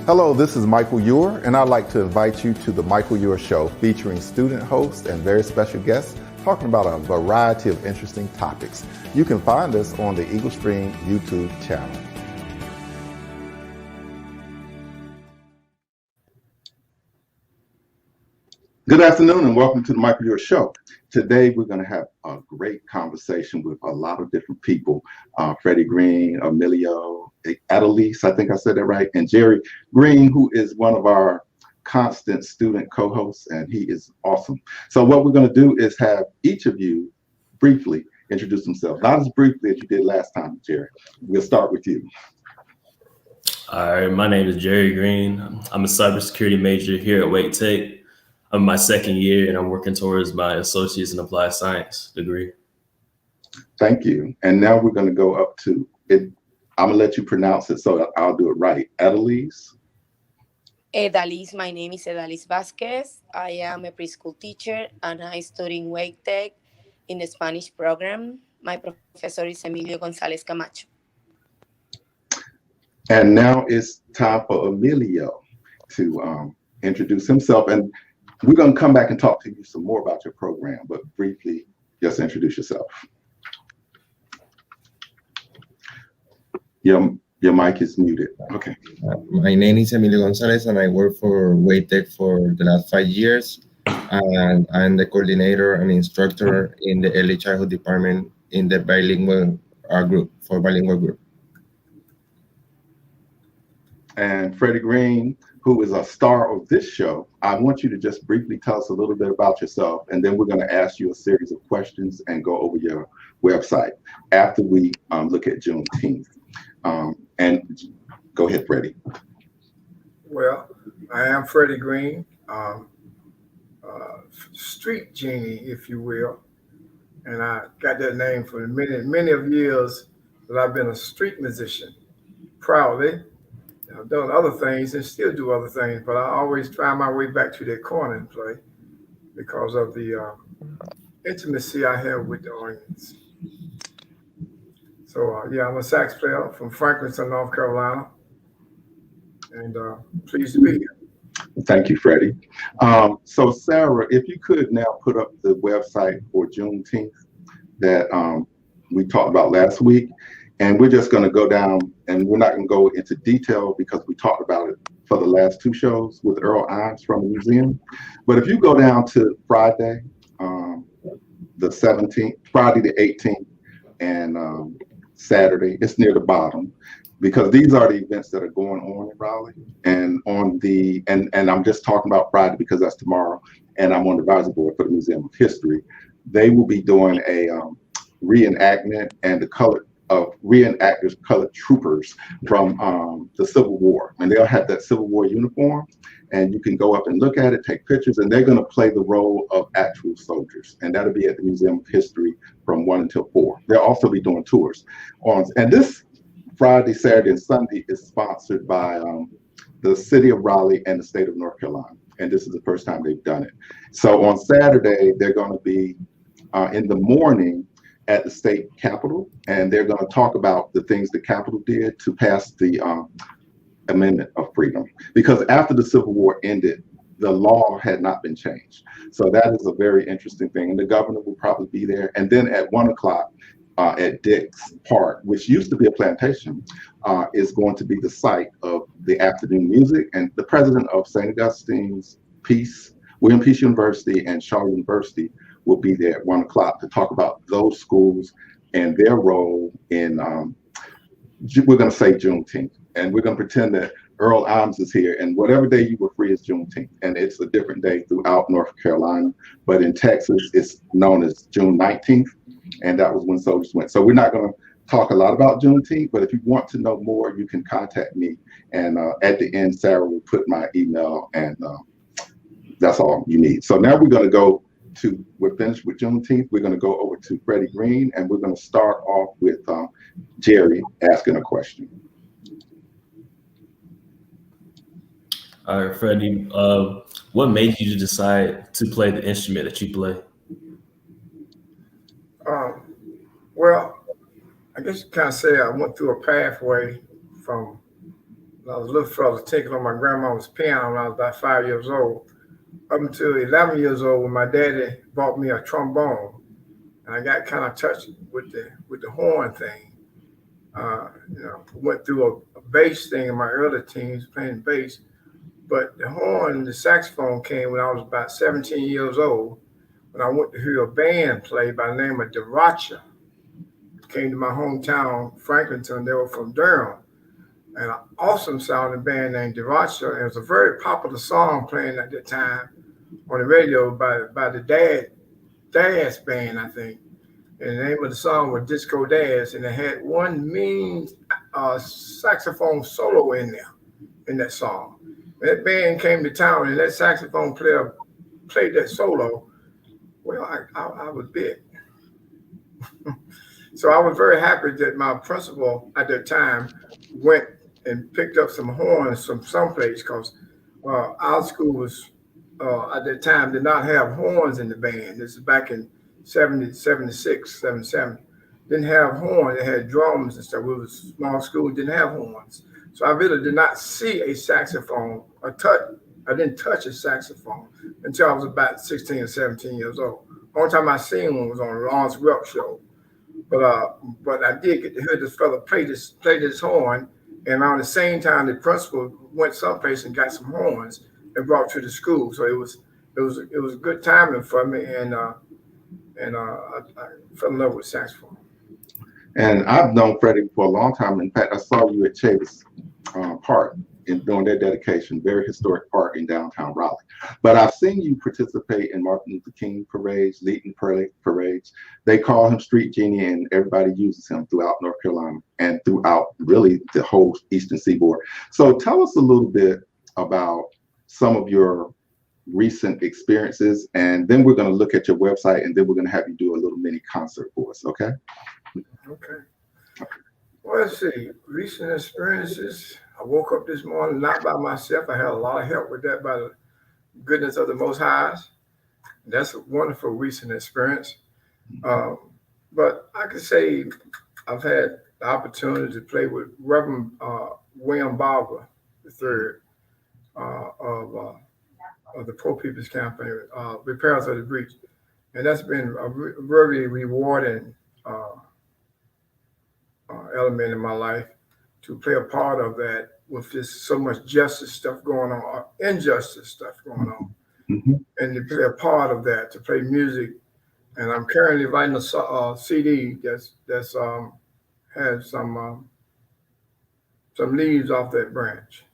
Hello, this is Michael Eure, and I'd like to invite you to the Michael Eure Show, featuring student hosts and very special guests talking about a variety of interesting topics. You can find us on the Eagle Stream YouTube channel. Good afternoon and welcome to the Michael Eure Show. Today we're going to have a great conversation with a lot of different people. Freddie Green, Emilio, Adelise, I think I said that right, and Jerry Green, who is one of our constant student co-hosts, and he is awesome. So what we're going to do is have each of you briefly introduce themselves, not as briefly as you did last time, Jerry. We'll start with you. All right, my name is Jerry Green. I'm a cybersecurity major here at Wake Tech. I'm in my second year and I'm working towards my associate's in applied science degree. Thank you. And now we're going to go up to it. I'm going to let you pronounce it so I'll do it right. Adelise. Edalise, my name is Edalise Vasquez. I am a preschool teacher and I study in Wake Tech in the Spanish program. My professor is Emilio Gonzalez Camacho. And now it's time for Emilio to introduce himself. And we're going to come back and talk to you some more about your program, but briefly, just introduce yourself. Your mic is muted. Okay. My name is Emilio Gonzalez, and I work for Wake Tech for the last 5 years. And I'm the coordinator and instructor in the early childhood department in the bilingual group. And Freddie Green, who is a star of this show, I want you to just briefly tell us a little bit about yourself, and then we're going to ask you a series of questions and go over your website after we look at Juneteenth. And go ahead, Freddie. Well, I am Freddie Green, street genie, if you will, and I got that name for many of years that I've been a street musician, proudly. I've done other things and still do other things, but I always find my way back to that corner and play because of the intimacy I have with the audience. So yeah, I'm a sax player from Franklinton, North Carolina, and pleased to be here. Thank you, Freddie. So Sarah, if you could now put up the website for Juneteenth that we talked about last week. And we're just going to go down, and we're not going to go into detail because we talked about it for the last two shows with Earl Imes from the museum. But if you go down to Friday, the 17th, Friday the 18th, and Saturday, it's near the bottom, because these are the events that are going on in Raleigh. And on the and I'm just talking about Friday because that's tomorrow, and I'm on the advisory board for the Museum of History. They will be doing a reenactment and the color of reenactors, colored troopers from the Civil War, and they'll have that Civil War uniform, and you can go up and look at it, take pictures, and they're going to play the role of actual soldiers, and that'll be at the Museum of History from 1 until 4. They'll also be doing tours and this Friday, Saturday, and Sunday is sponsored by the city of Raleigh and the state of North Carolina, and this is the first time they've done it. So on Saturday, they're going to be in the morning at the state capitol, and they're going to talk about the things the capitol did to pass the Amendment of Freedom. Because after the Civil War ended, the law had not been changed. So that is a very interesting thing, and the governor will probably be there. And then at 1 o'clock at Dix Park, which used to be a plantation, is going to be the site of the afternoon music, and the president of St. Augustine's William Peace University and Shaw University will be there at 1 o'clock to talk about those schools and their role in, we're going to say Juneteenth, and we're going to pretend that Earl Imes is here, and whatever day you were free is Juneteenth, and it's a different day throughout North Carolina, but in Texas, it's known as June 19th, and that was when soldiers went. So we're not going to talk a lot about Juneteenth, but if you want to know more, you can contact me, and at the end, Sarah will put my email, and that's all you need. So now we're going to we're finished with Juneteenth. We're going to go over to Freddie Green, and we're going to start off with Jerry asking a question. All right, Freddie, what made you decide to play the instrument that you play? Well, I guess you kind of say I went through a pathway from I was a little fella tinkling on my grandma's piano when I was about 5 years old. Up until 11 years old, when my daddy bought me a trombone, and I got kind of touched with the horn thing. Went through a bass thing in my early teens, playing bass. But the horn, the saxophone came when I was about 17 years old, when I went to hear a band play by the name of Deracha. Came to my hometown, Franklinton. They were from Durham. And an awesome sounding band named Deracha. And it was a very popular song playing at that time on the radio by the Daz band, I think. And the name of the song was Disco Daz. And it had one mean saxophone solo in there, in that song. That band came to town and that saxophone player played that solo. Well, I was big. So I was very happy that my principal at that time went and picked up some horns from someplace, because our school was, at that time, did not have horns in the band. This is back in 76, 77. Didn't have horns. They had drums and stuff. We was a small school, didn't have horns. So I really did not see a saxophone or I didn't touch a saxophone until I was about 16 or 17 years old. Only time I seen one was on Lawrence Welk show. But I did get to hear this fella play this horn, and around the same time the principal went someplace and got some horns and brought to the school. So it was good timing for me, and I fell in love with saxophone. And I've known Freddie for a long time. In fact, I saw you at Chavis Park during their dedication, very historic park in downtown Raleigh. But I've seen you participate in Martin Luther King parades, leading parades. They call him Street Genie, and everybody uses him throughout North Carolina and throughout really the whole Eastern Seaboard. So tell us a little bit about some of your recent experiences, and then we're going to look at your website, and then we're going to have you do a little mini concert for us, okay? Okay. Well, let's see. Recent experiences. I woke up this morning not by myself. I had a lot of help with that by the goodness of the Most High. That's a wonderful recent experience. But I could say I've had the opportunity to play with Reverend William Barber III of the Pro People's Campaign, Repairs of the Breach. And that's been a very rewarding element in my life, to play a part of that with this so much justice stuff going on, or injustice stuff going on, and to play a part of that, to play music. And I'm currently writing a CD that's has some leaves off that branch.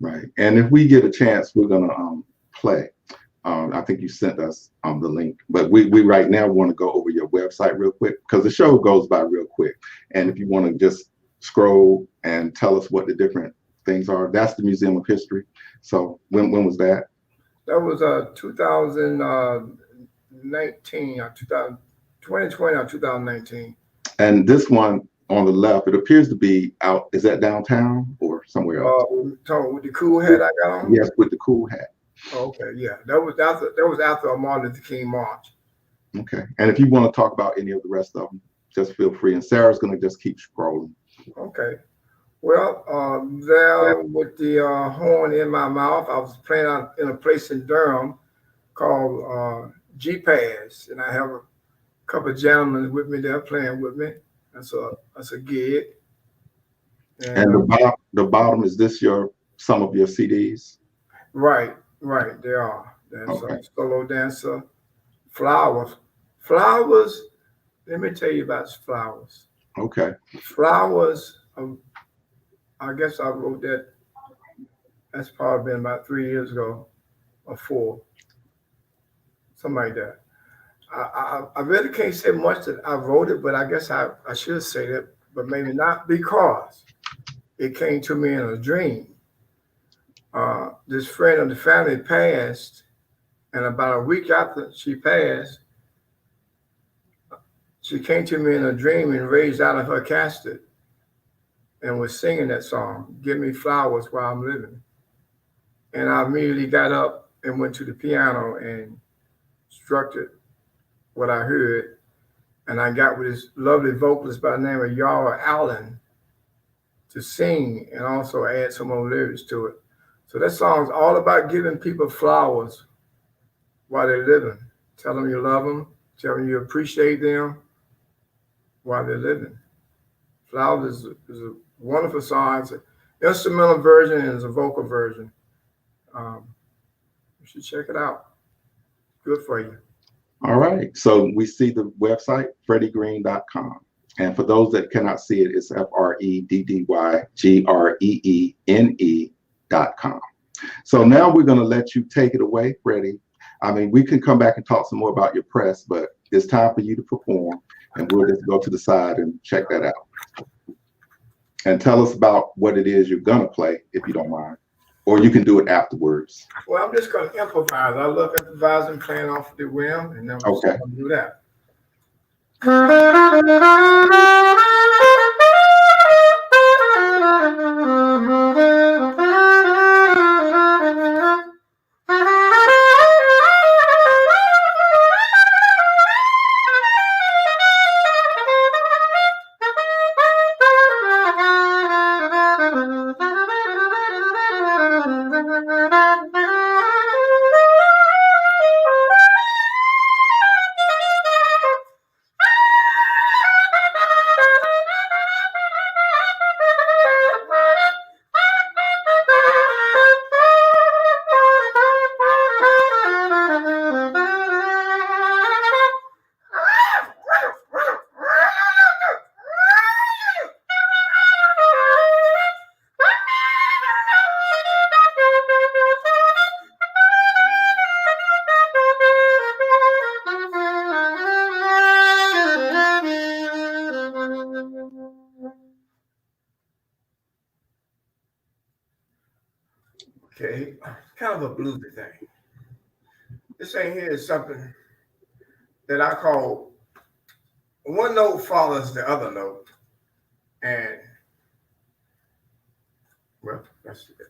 Right. And if we get a chance, we're gonna play. I think you sent us the link, but we right now want to go over your website real quick, because the show goes by real quick. And if you want to just scroll and tell us what the different things are, that's the Museum of History. So when was that? That was 2019 or 2020 or 2019. And this one on the left, it appears to be out. Is that downtown or somewhere else? Talking with the cool hat I got on? Yes, with the cool hat. Okay, yeah, that was after a Martin Luther King march. Okay, and if you want to talk about any of the rest of them, just feel free. And Sarah's going to just keep scrolling. Okay. Well, there with the horn in my mouth, I was playing out in a place in Durham called G-Pass, and I have a couple of gentlemen with me there playing with me. That's a gig. And the bottom, is this some of your CDs? Right, they are. That's okay. Solo dancer, flowers. Let me tell you about flowers. Okay. Flowers. I guess I wrote that. That's probably been about 3 years ago, or 4, something like that. I really can't say much that I wrote it, but I guess I should say that, but maybe not, because it came to me in a dream. This friend of the family passed, and about a week after she passed, she came to me in a dream and raised out of her casket and was singing that song, "Give Me Flowers While I'm Living." And I immediately got up and went to the piano and structured what I heard. And I got with this lovely vocalist by the name of Eure to sing and also add some more lyrics to it. So that song's all about giving people flowers while they're living. Tell them you love them. Tell them you appreciate them while they're living. Flowers is a wonderful song. It's an instrumental version and it's a vocal version. Um, you should check it out. Good for you. All right. So we see the website, freddiegreen.com. And for those that cannot see it, it's FREDDYGREENE.com. So now we're going to let you take it away, Freddie. I mean, we can come back and talk some more about your press, but it's time for you to perform. And we'll just go to the side and check that out. And tell us about what it is you're going to play, if you don't mind. Or you can do it afterwards. Well, I'm just going to improvise. I love improvising, playing off the whim, and then I'm just going to do that. Okay, kind of a bluesy thing. This thing here is something that I call one note follows the other note. And, well, that's it.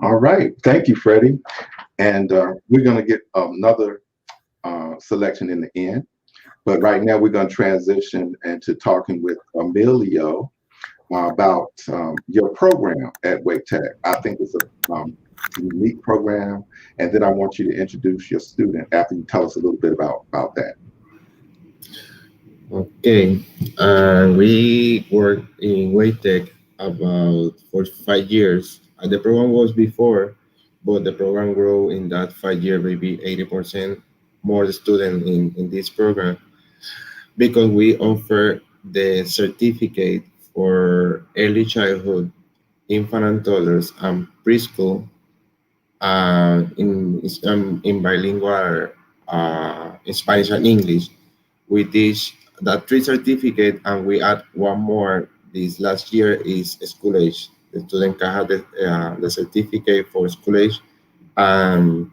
All right. Thank you, Freddie. And we're going to get another selection in the end. But right now, we're going to transition into talking with Emilio about your program at Wake Tech. I think it's a unique program. And then I want you to introduce your student after you tell us a little bit about that. Okay. We worked in Wake Tech about for 5 years. The program was before, but the program grew in that 5 year, maybe 80% more students in this program because we offer the certificate for early childhood, infant and toddlers, and preschool in bilingual in Spanish and English. We teach that 3 certificate, and we add one more. This last year is school age. The student can have the certificate for school age and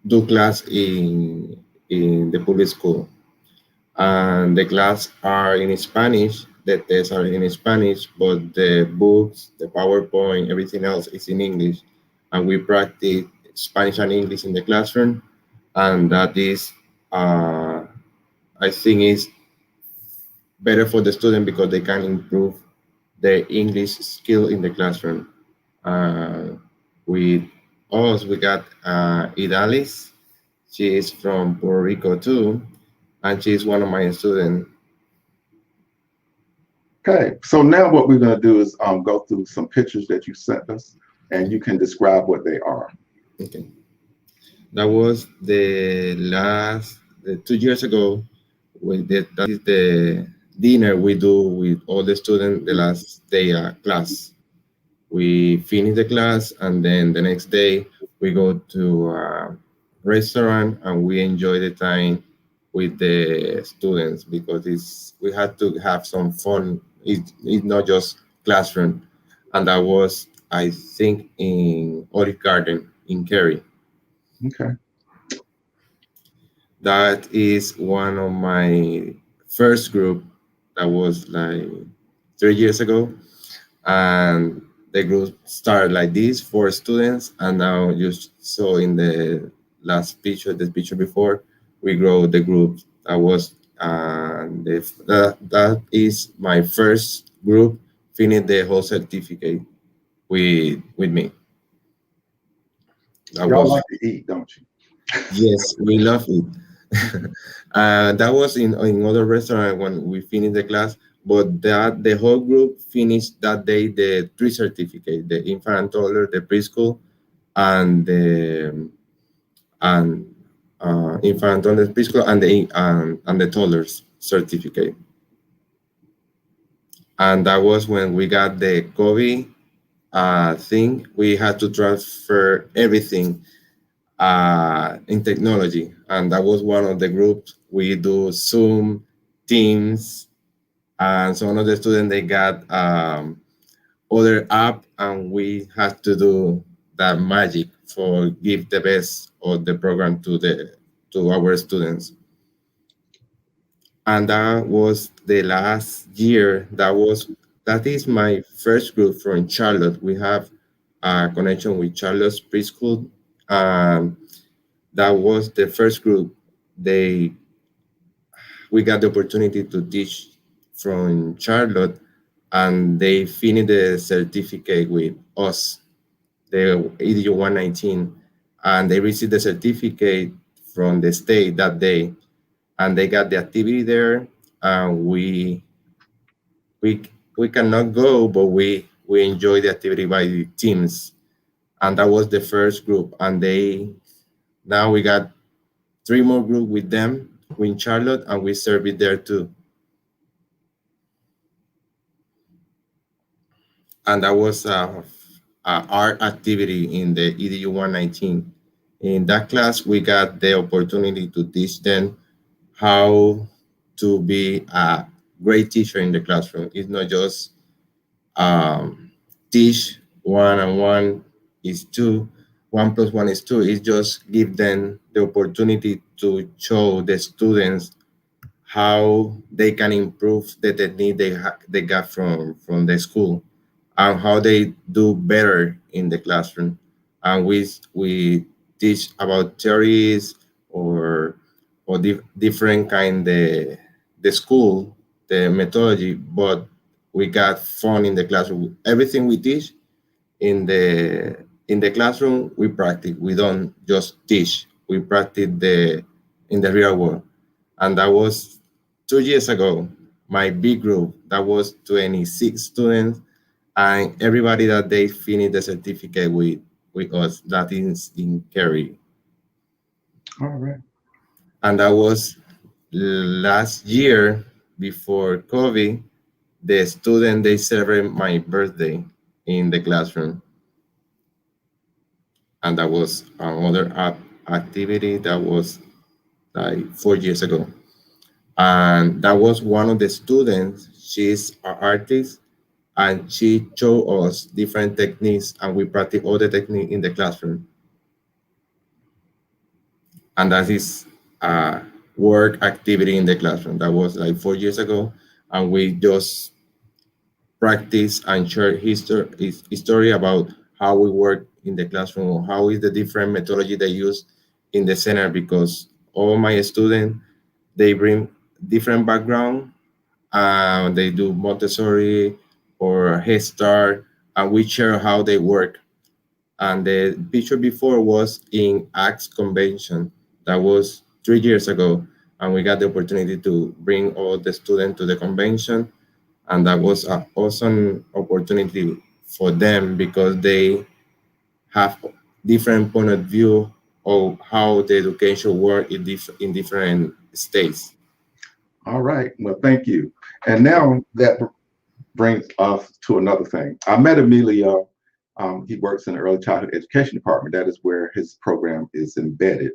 do class in the public school. And the class are in Spanish. The tests are in Spanish, but the books, the PowerPoint, everything else is in English. And we practice Spanish and English in the classroom, and that is, I think, is better for the student because they can improve their English skill in the classroom. Uh, with us, we got Idalis. She is from Puerto Rico too, and she's one of my students. Okay, so now what we're going to do is go through some pictures that you sent us, and you can describe what they are. Okay, that was the 2 years ago. That is the dinner we do with all the students the last day class. We finish the class, and then the next day we go to a restaurant and we enjoy the time with the students because we had to have some fun. It's not just classroom, and that was, I think, in Olive Garden in Cary. Okay. That is one of my first group. That was like 3 years ago, and the group started like this, 4 students, and now you saw in the last picture, the picture before, we grow the group. That was that is my first group. Finish the whole certificate with me. That Y'all was, like to eat, don't you? yes, we love it. That was in other restaurant when we finished the class, but that the whole group finished that day the three certificate: the infant and toddler, the preschool, and the and infant and toddler preschool, and the toddlers certificate. And that was when we got the COVID thing. We had to transfer everything in technology, and that was one of the groups. We do Zoom, Teams, and some of the students they got other app, and we had to do that magic for give the best of the program to our students. And that was the last year. That is my first group from Charlotte. We have a connection with Charlotte's preschool. Um, that was the first group. They We got the opportunity to teach from Charlotte, and they finished the certificate with us, the EDU 119, and they received the certificate from the state that day, and they got the activity there, and we we cannot go, but we enjoy the activity by the teams, and that was the first group, and they now we got three more group with them in Charlotte, and we serve it there too. And that was a art activity in the EDU 119. In that class, we got the opportunity to teach them how to be a great teacher in the classroom. It's not just teach one and one is two, one plus one is two. It's just give them the opportunity to show the students how they can improve the technique they got from the school, and how they do better in the classroom. And we teach about theories or different kind the school, the methodology, but we got fun in the classroom. Everything we teach in the classroom, we practice. We don't just teach. We practice in the real world. And that was 2 years ago. My big group, that was 26 students, and everybody that they finished the certificate with us. That is in Cary. All right. And that was last year before COVID. The student they celebrate my birthday in the classroom, and that was another activity that was like 4 years ago. And that was one of the students. She's an artist, and she showed us different techniques, and we practice all the technique in the classroom. And that is a work activity in the classroom. That was like 4 years ago, and we just practice and share history about how we work in the classroom, how is the different methodology they use in the center, because all my students they bring different background. They do Montessori or Head Start, and we share how they work. And the picture before was in Acts Convention. That was 3 years ago. And we got the opportunity to bring all the students to the convention. And that was an awesome opportunity for them because they have different point of view of how the education work in different states. All right. Well, thank you. And now that brings us to another thing. I met Emilio. He works in the early childhood education department. That is where his program is embedded.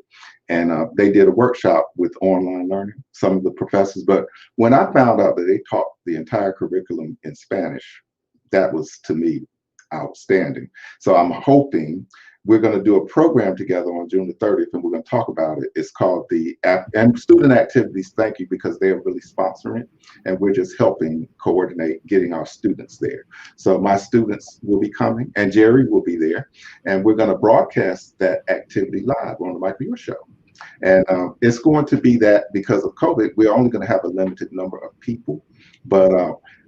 And they did a workshop with online learning, some of the professors. But when I found out that they taught the entire curriculum in Spanish, that was to me outstanding. So I'm hoping we're going to do a program together on June the 30th, and we're going to talk about it. It's called the and Student Activities. Thank you, because they are really sponsoring, and we're just helping coordinate getting our students there. So my students will be coming, and Jerry will be there, and we're going to broadcast that activity live on the Michael Eure Show. And it's going to be that because of COVID, we're only going to have a limited number of people. But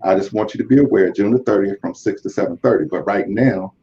I just want you to be aware, June the 30th from 6 to 7:30. But right now,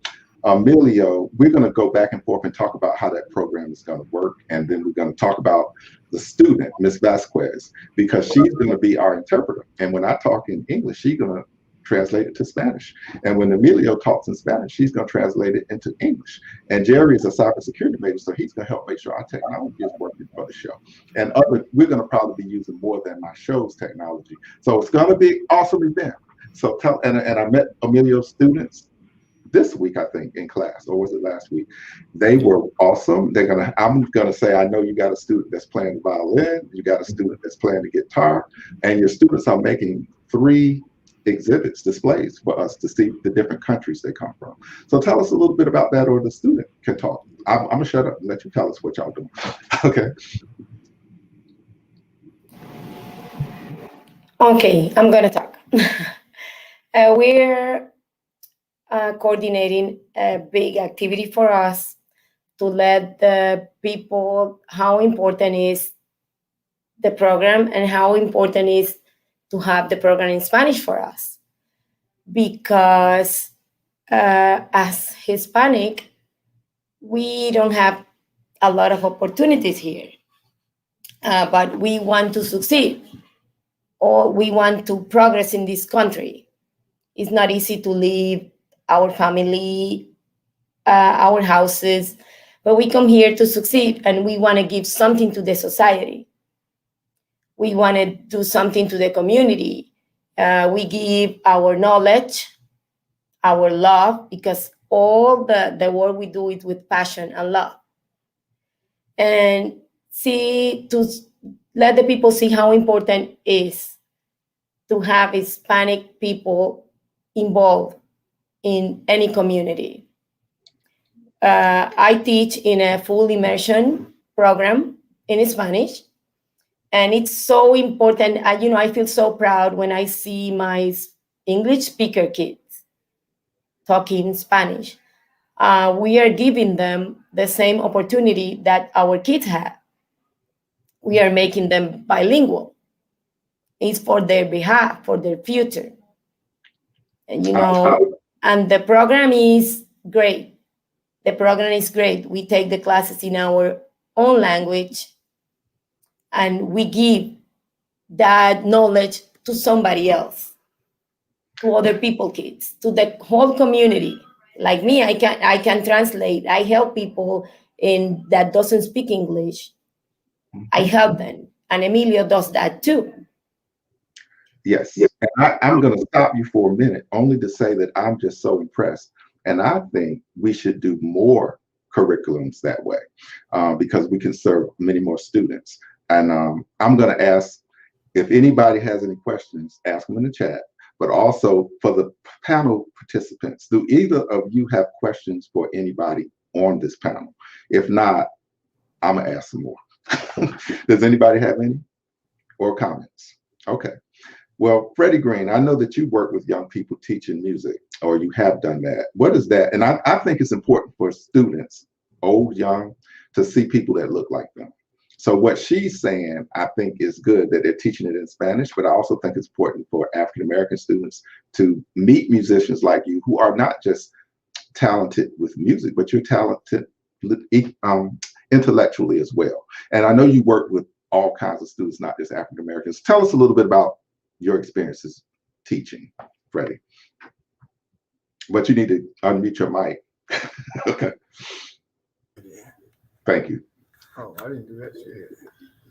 Emilio, we're going to go back and forth and talk about how that program is going to work. And then we're going to talk about the student, Miss Vasquez, because she's going to be our interpreter. And when I talk in English, she's going to translate it to Spanish. And when Emilio talks in Spanish, she's going to translate it into English. And Jerry is a cybersecurity major, so he's going to help make sure our technology is working for the show. And we're going to probably be using more than my show's technology. So it's going to be an awesome event. So and I met Emilio's students this week, I think, in class, or was it last week? They were awesome. I'm gonna say, I know you got a student that's playing the violin, you got a student that's playing the guitar, and your students are making 3 exhibits, displays for us to see the different countries they come from. So tell us a little bit about that, or the student can talk. I'm gonna shut up and let you tell us what y'all doing. Okay. Okay, I'm gonna talk. We're coordinating a big activity for us to let the people how important is the program and how important is to have the program in Spanish for us. Because as Hispanic, we don't have a lot of opportunities here, but we want to succeed, or we want to progress in this country. It's not easy to leave our family, our houses, but we come here to succeed, and we want to give something to the society. We want to do something to the community. We give our knowledge, our love, because all the work we do it with passion and love. And to let the people see how important it is to have Hispanic people involved in any community. I teach in a full immersion program in Spanish, and it's so important. I feel so proud when I see my English speaker kids talking Spanish. We are giving them the same opportunity that our kids have. We are making them bilingual. It's for their behalf, for their future. And and the program is great. The program is great. We take the classes in our own language, and we give that knowledge to somebody else, to other people, kids, to the whole community. Like me, I can translate. I help people that doesn't speak English. I help them, and Emilio does that too. Yes. And I'm going to stop you for a minute, only to say that I'm just so impressed. And I think we should do more curriculums that way, because we can serve many more students. And I'm going to ask if anybody has any questions, ask them in the chat. But also for the panel participants, do either of you have questions for anybody on this panel? If not, I'm going to ask some more. Does anybody have any or comments? Okay. Well, Freddie Green, I know that you work with young people teaching music, or you have done that. What is that? And I think it's important for students, old, young, to see people that look like them. So what she's saying, I think, is good that they're teaching it in Spanish, but I also think it's important for African American students to meet musicians like you who are not just talented with music, but you're talented intellectually as well. And I know you work with all kinds of students, not just African Americans. Tell us a little bit about your experiences teaching, Freddie. But you need to unmute your mic. Okay. Thank you. Oh, I didn't do that shit.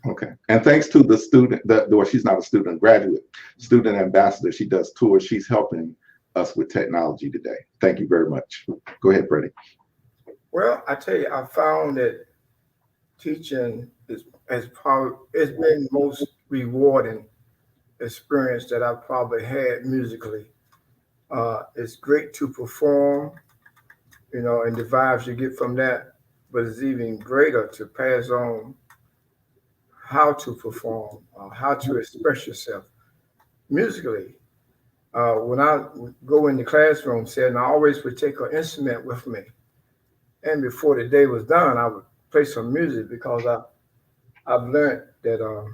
Okay. And thanks to the student, well, she's not a student, graduate, student ambassador. She does tours. She's helping us with technology today. Thank you very much. Go ahead, Freddie. Well, I tell you, I found that teaching has probably it's been most rewarding experience that I've probably had musically. It's great to perform, and the vibes you get from that, but it's even greater to pass on how to perform, how to express yourself musically. When I would go in the classroom, I always would take an instrument with me. And before the day was done, I would play some music because I've learned that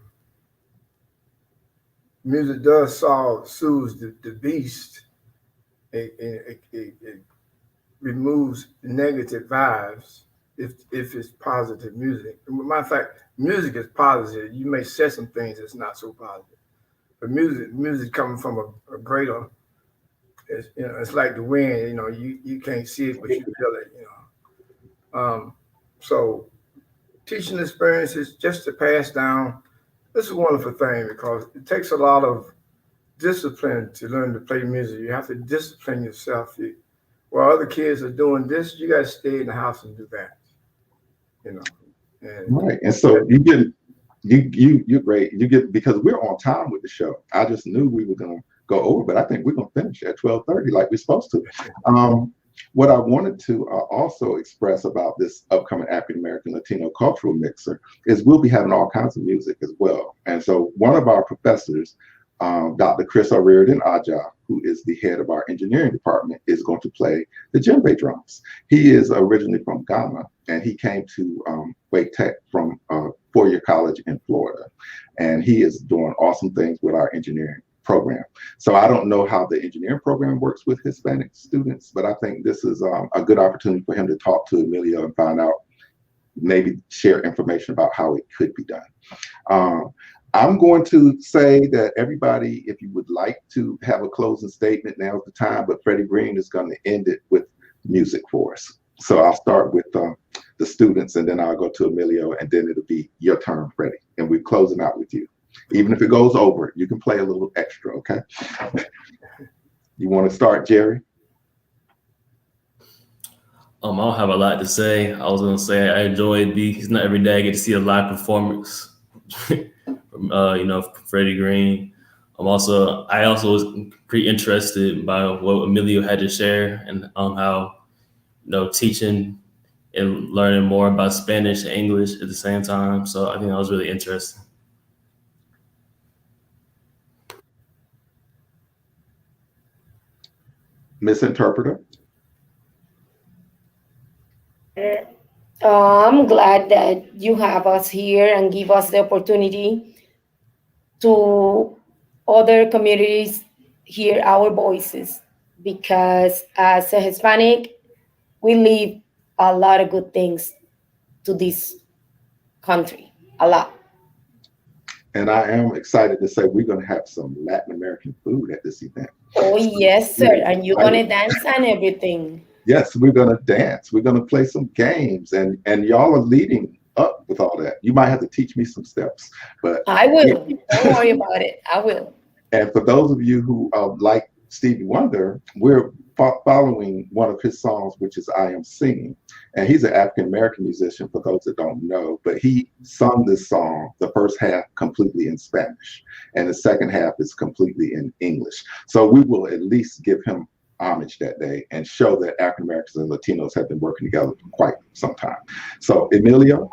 music does soothe the beast. It removes negative vibes if it's positive music. Matter of fact, music is positive. You may say some things that's not so positive, but music coming from a greater. It's like the wind. You can't see it, but you feel it. So teaching experiences just to pass down. This is a wonderful thing because it takes a lot of discipline to learn to play music. You have to discipline yourself. While other kids are doing this, you got to stay in the house and do that. Right. And so you're great. You get, because we're on time with the show. I just knew we were going to go over, but I think we're going to finish at 12:30 like we're supposed to. What I wanted to also express about this upcoming African American Latino cultural mixer is we'll be having all kinds of music as well. And so one of our professors, Dr. Chris O'Riordan Aja, who is the head of our engineering department, is going to play the djembe drums. He is originally from Ghana, and he came to Wake Tech from four-year college in Florida. And he is doing awesome things with our engineering program. So I don't know how the engineering program works with Hispanic students, but I think this is a good opportunity for him to talk to Emilio and find out, maybe share information about how it could be done. I'm going to say that everybody, if you would like to have a closing statement, now's the time, but Freddie Green is going to end it with music for us. So I'll start with the students, and then I'll go to Emilio, and then it'll be your turn, Freddie, and we're closing out with you. Even if it goes over, you can play a little extra, okay? You want to start, Jerry? I don't have a lot to say. I was gonna say I enjoyed it's not every day I get to see a live performance from Freddie Green. I also was pretty interested by what Emilio had to share, and how teaching and learning more about Spanish and English at the same time. So I think that was really interesting. Miss Interpreter? I'm glad that you have us here and give us the opportunity to other communities hear our voices, because as a Hispanic, we leave a lot of good things to this country, a lot. And I am excited to say we're going to have some Latin American food at this event. Oh, yes, sir. And you're going to dance and everything. Yes, we're going to dance. We're going to play some games, and y'all are leading up with all that. You might have to teach me some steps, but I will. Don't worry about it. I will. And for those of you who like Stevie Wonder, we're following one of his songs, which is I Am Singing. And he's an African-American musician, for those that don't know, but he sung this song, the first half completely in Spanish, and the second half is completely in English. So we will at least give him homage that day and show that African-Americans and Latinos have been working together for quite some time. So Emilio?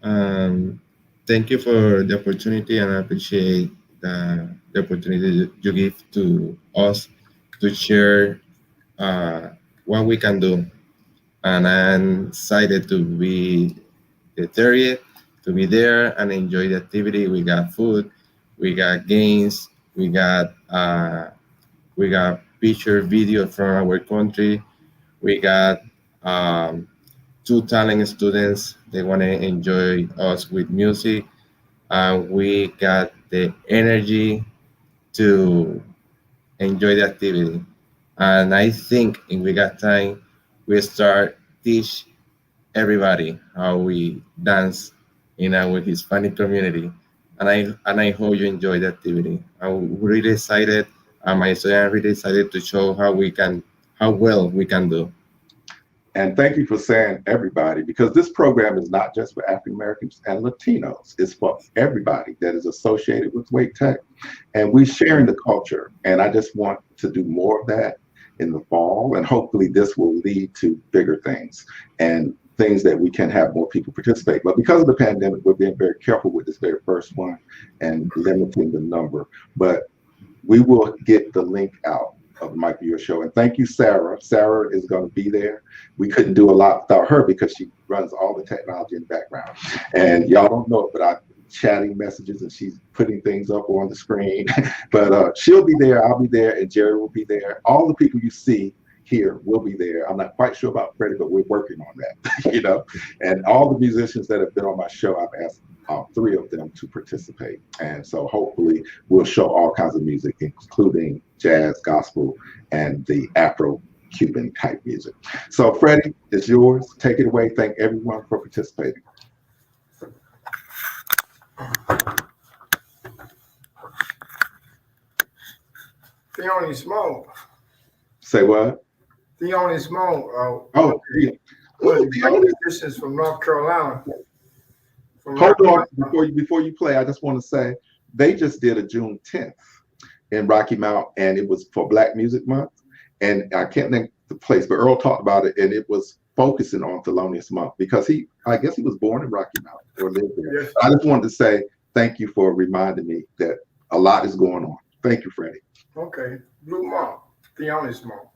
Thank you for the opportunity, and I appreciate the opportunity you give to us to share what we can do. And I'm excited to be the 30th to be there and enjoy the activity. We got food, we got games, we got picture video from our country. We got two talent students. They want to enjoy us with music, and we got the energy to enjoy the activity. And I think if we got time, we start teach everybody how we dance in our Hispanic community. And I hope you enjoy the activity. I'm really excited. My students are really excited to show how well we can do. And thank you for saying everybody, because this program is not just for African Americans and Latinos. It's for everybody that is associated with Wake Tech. And we sharing the culture. And I just want to do more of that in the fall. And hopefully this will lead to bigger things and things that we can have more people participate. But because of the pandemic, we're being very careful with this very first one and limiting the number. But we will get the link out of the Mike Eure Show. And thank you, Sarah. Sarah is going to be there. We couldn't do a lot without her because she runs all the technology in the background. And y'all don't know it, but I'm chatting messages and she's putting things up on the screen. But she'll be there, I'll be there, and Jerry will be there. All the people you see here will be there. I'm not quite sure about Freddie, but we're working on that, you know. And all the musicians that have been on my show, I've asked three of them to participate. And so hopefully we'll show all kinds of music, including jazz, gospel, and the Afro-Cuban type music. So Freddie, it's yours. Take it away. Thank everyone for participating. Theone Small. Say what? Theone Small. Oh, yeah. One of the great musicians from North Carolina. Hold on, before you play, I just want to say they just did a Juneteenth in Rocky Mount, and it was for Black Music Month. And I can't think the place, but Earl talked about it, and it was focusing on Thelonious Monk because I guess he was born in Rocky Mount or lived there. Yes. I just wanted to say thank you for reminding me that a lot is going on. Thank you, Freddie. Okay, Blue Monk, Theone Small.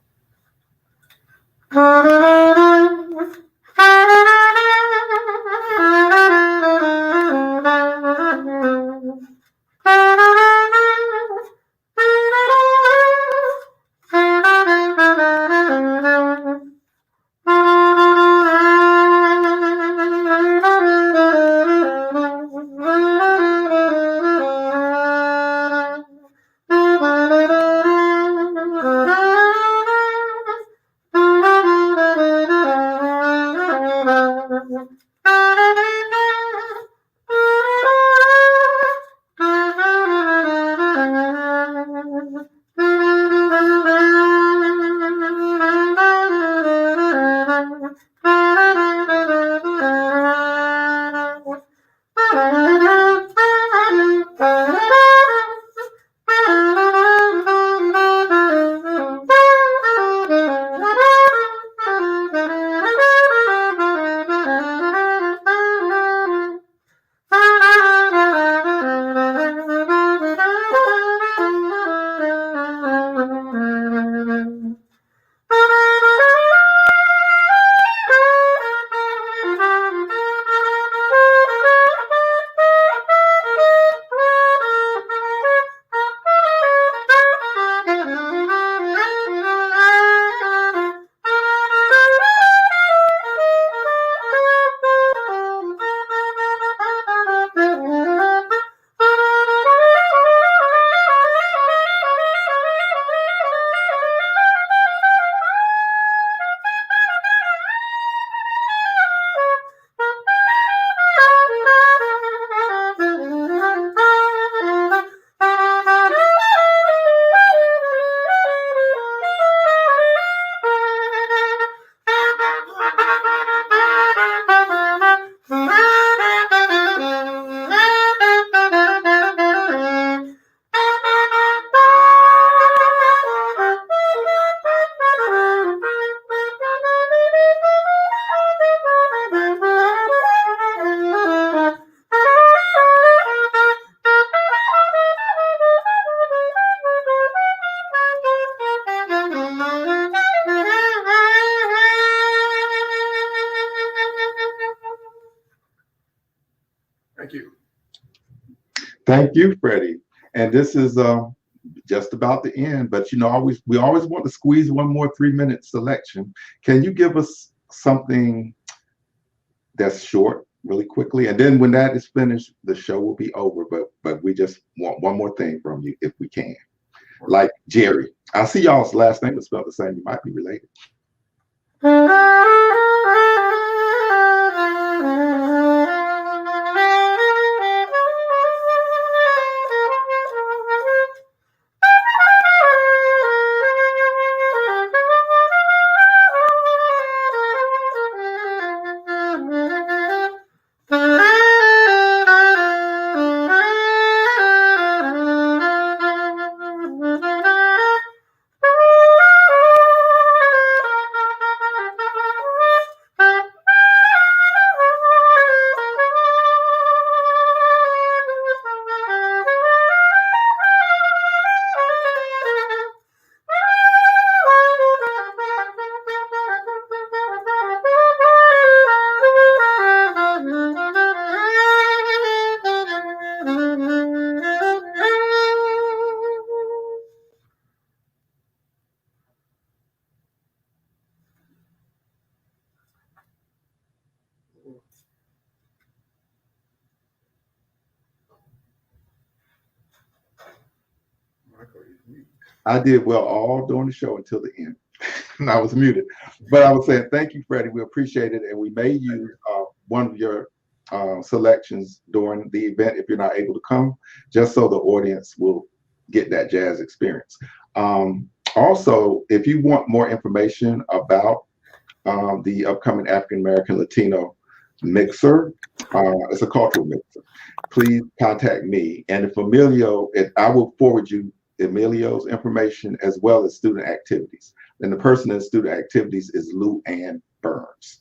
Thank you, Freddie. And this is just about the end, but we always want to squeeze one more 3-minute selection. Can you give us something that's short, really quickly? And then when that is finished, the show will be over. But we just want one more thing from you, if we can. Like Jerry. I see y'all's last name is spelled the same. You might be related. I did well all during the show until the end. I was muted. But I was saying, thank you, Freddie. We appreciate it. And we may use one of your selections during the event if you're not able to come, just so the audience will get that jazz experience. Also, if you want more information about the upcoming African American Latino mixer, it's a cultural mixer, please contact me. And if Emilio, I will forward you Emilio's information as well as student activities. And the person in student activities is Lou Ann Burns.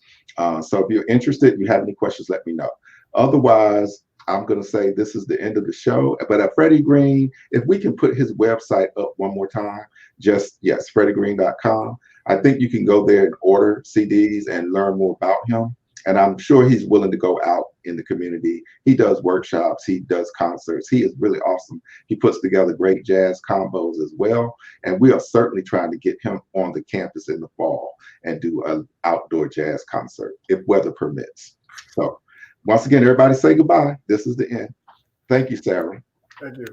So if you're interested, you have any questions, let me know. Otherwise, I'm going to say this is the end of the show. But Freddie Green, if we can put his website up one more time, freddiegreen.com. I think you can go there and order CDs and learn more about him. And I'm sure he's willing to go out in the community. He does workshops, he does concerts. He is really awesome. He puts together great jazz combos as well. And we are certainly trying to get him on the campus in the fall and do an outdoor jazz concert if weather permits. So once again, everybody say goodbye. This is the end. Thank you, Sarah. Thank you.